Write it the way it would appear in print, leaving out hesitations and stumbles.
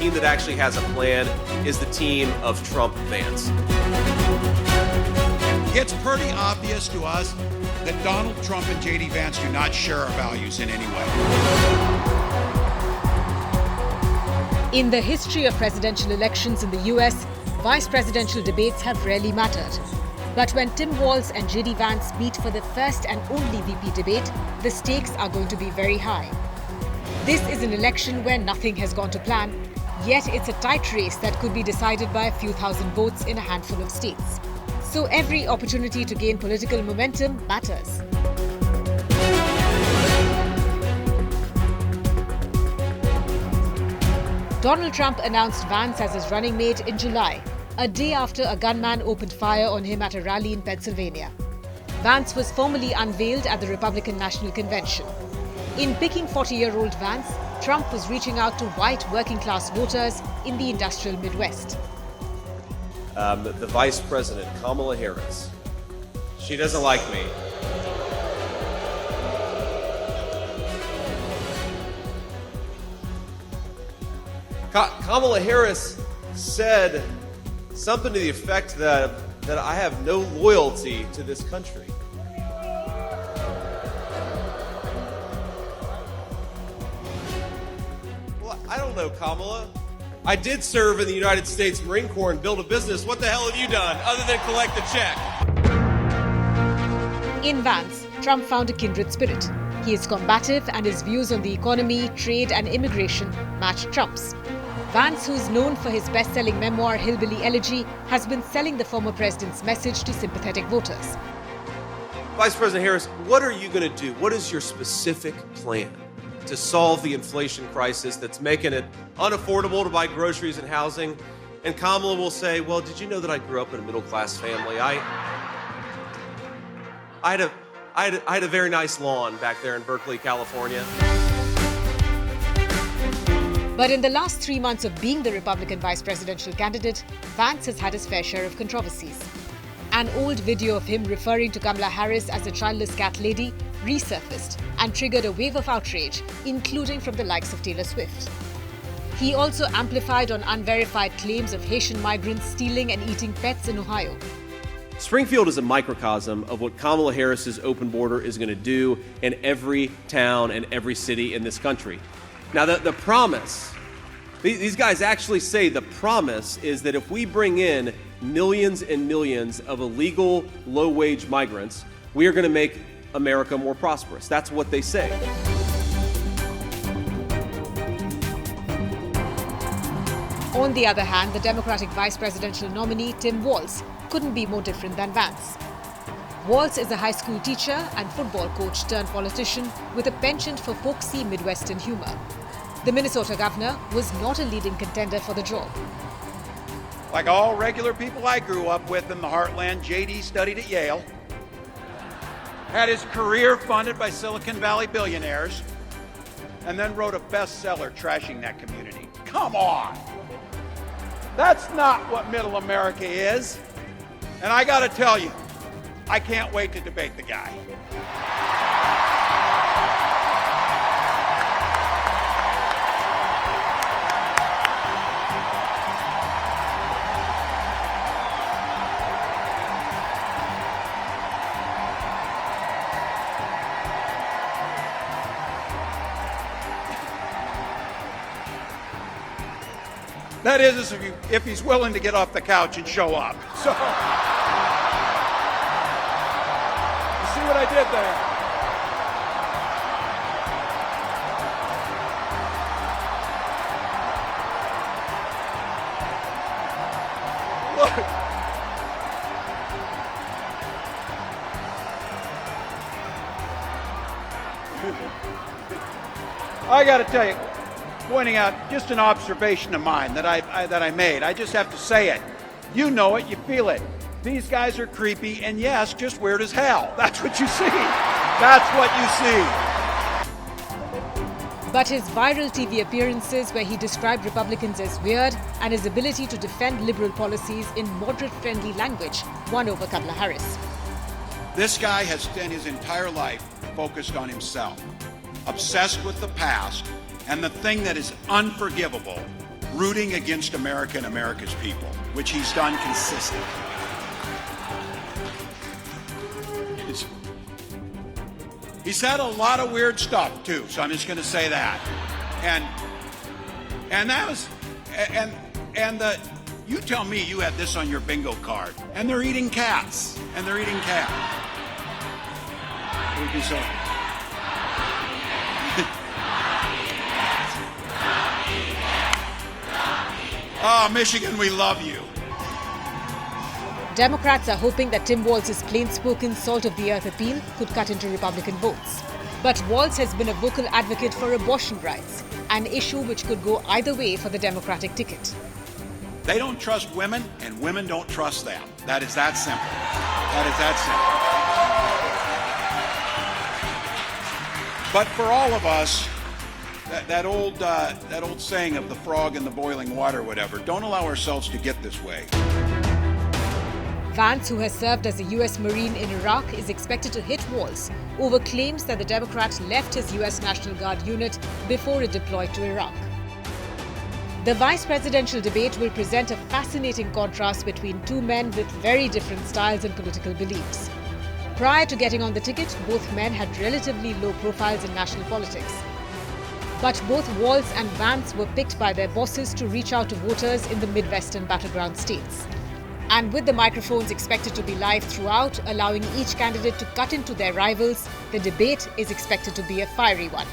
team that actually has a plan is the team of Trump Vance. It's pretty obvious to us that Donald Trump and JD Vance do not share our values in any way. In the history of presidential elections in the US, vice presidential debates have rarely mattered. But when Tim Walz and JD Vance meet for the first and only VP debate, the stakes are going to be very high. This is an election where nothing has gone to plan, yet it's a tight race that could be decided by a few thousand votes in a handful of states. So every opportunity to gain political momentum matters. Donald Trump announced Vance as his running mate in July, a day after a gunman opened fire on him at a rally in Pennsylvania. Vance was formally unveiled at the Republican National Convention. In picking 40-year-old Vance, Trump was reaching out to white working-class voters in the industrial Midwest. The Vice President Kamala Harris, she doesn't like me. Kamala Harris said something to the effect that I have no loyalty to this country. Well, I don't know, Kamala. I did serve in the United States Marine Corps and build a business. What the hell have you done other than collect a check? In Vance, Trump found a kindred spirit. He is combative and his views on the economy, trade and immigration match Trump's. Vance, who's known for his best-selling memoir Hillbilly Elegy, has been selling the former president's message to sympathetic voters. Vice President Harris, what are you going to do? What is your specific plan to solve the inflation crisis that's making it unaffordable to buy groceries and housing? And Kamala will say, well, did you know that I grew up in a middle-class family? I had a very nice lawn back there in Berkeley, California. But in the last 3 months of being the Republican vice presidential candidate, Vance has had his fair share of controversies. An old video of him referring to Kamala Harris as a childless cat lady resurfaced and triggered a wave of outrage, including from the likes of Taylor Swift. He also amplified on unverified claims of Haitian migrants stealing and eating pets in Ohio. Springfield is a microcosm of what Kamala Harris's open border is going to do in every town and every city in this country. Now, the promise, these guys actually say the promise is that if we bring in millions and millions of illegal, low-wage migrants, we are going to make America more prosperous. That's what they say. On the other hand, the Democratic vice presidential nominee, Tim Walz, couldn't be more different than Vance. Walz is a high school teacher and football coach turned politician with a penchant for folksy Midwestern humor. The Minnesota governor was not a leading contender for the job. Like all regular people I grew up with in the heartland, JD studied at Yale, had his career funded by Silicon Valley billionaires, and then wrote a bestseller trashing that community. Come on! That's not what middle America is. And I gotta tell you, I can't wait to debate the guy. That is, if he's willing to get off the couch and show up. So, you see what I did there? Look. I got to tell you, pointing out just an observation of mine that I made. I just have to say it. You know it, you feel it. These guys are creepy and yes, just weird as hell. That's what you see. That's what you see. But his viral TV appearances where he described Republicans as weird and his ability to defend liberal policies in moderate-friendly language won over Kamala Harris. This guy has spent his entire life focused on himself, obsessed with the past, and the thing that is unforgivable rooting against America and America's people, which he's done consistently. He said a lot of weird stuff too, so I'm just going to say that. And that was you tell me you had this on your bingo card, and they're eating cats, It would be so. Oh, Michigan, we love you. Democrats are hoping that Tim Walz's plain-spoken salt-of-the-earth appeal could cut into Republican votes. But Walz has been a vocal advocate for abortion rights, an issue which could go either way for the Democratic ticket. They don't trust women, and women don't trust them. That is that simple. That is that simple. But for all of us, that old saying of the frog in the boiling water, whatever, don't allow ourselves to get this way. Vance, who has served as a U.S. Marine in Iraq, is expected to hit Walz over claims that the Democrat left his U.S. National Guard unit before it deployed to Iraq. The vice presidential debate will present a fascinating contrast between two men with very different styles and political beliefs. Prior to getting on the ticket, both men had relatively low profiles in national politics. But both Walz and Vance were picked by their bosses to reach out to voters in the Midwestern battleground states. And with the microphones expected to be live throughout, allowing each candidate to cut into their rivals, the debate is expected to be a fiery one.